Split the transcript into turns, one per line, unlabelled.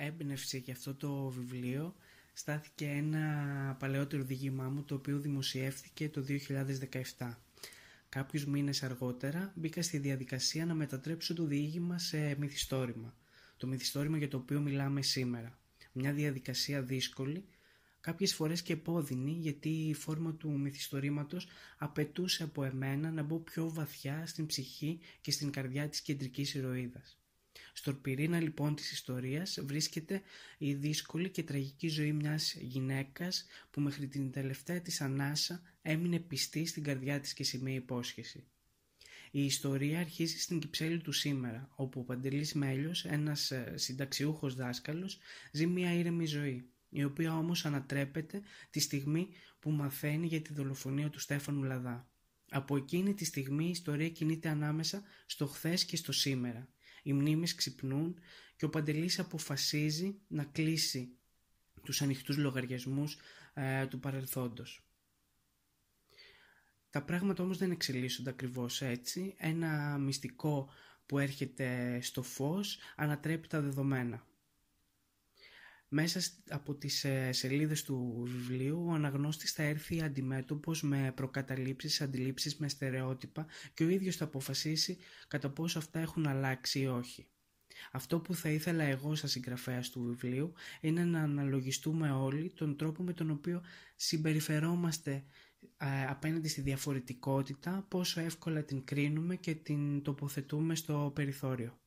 Έμπνευση για αυτό το βιβλίο στάθηκε ένα παλαιότερο διήγημά μου, το οποίο δημοσιεύθηκε το 2017. Κάποιους μήνες αργότερα μπήκα στη διαδικασία να μετατρέψω το διήγημα σε μυθιστόρημα. Το μυθιστόρημα για το οποίο μιλάμε σήμερα. Μια διαδικασία δύσκολη, κάποιες φορές και επώδυνη, γιατί η φόρμα του μυθιστορήματος απαιτούσε από εμένα να μπω πιο βαθιά στην ψυχή και στην καρδιά της κεντρικής ηρωίδας. Στον πυρήνα λοιπόν της ιστορίας βρίσκεται η δύσκολη και τραγική ζωή μιας γυναίκας που μέχρι την τελευταία της ανάσα έμεινε πιστή στην καρδιά της και σημαία υπόσχεση. Η ιστορία αρχίζει στην Κυψέλη του σήμερα, όπου ο Παντελής Μέλιος, ένας συνταξιούχος δάσκαλος, ζει μια ήρεμη ζωή, η οποία όμως ανατρέπεται τη στιγμή που μαθαίνει για τη δολοφονία του Στέφανου Λαδά. Από εκείνη τη στιγμή η ιστορία κινείται ανάμεσα στο χθες και στο σήμερα. Οι μνήμες ξυπνούν και ο Παντελής αποφασίζει να κλείσει τους ανοιχτούς λογαριασμούς του παρελθόντος. Τα πράγματα όμως δεν εξελίσσονται ακριβώς έτσι. Ένα μυστικό που έρχεται στο φως ανατρέπει τα δεδομένα. Μέσα από τις σελίδες του βιβλίου ο αναγνώστης θα έρθει αντιμέτωπος με προκαταλήψεις, αντιλήψεις, με στερεότυπα και ο ίδιος θα αποφασίσει κατά πόσο αυτά έχουν αλλάξει ή όχι. Αυτό που θα ήθελα εγώ σαν συγγραφέας του βιβλίου είναι να αναλογιστούμε όλοι τον τρόπο με τον οποίο συμπεριφερόμαστε απέναντι στη διαφορετικότητα, πόσο εύκολα την κρίνουμε και την τοποθετούμε στο περιθώριο.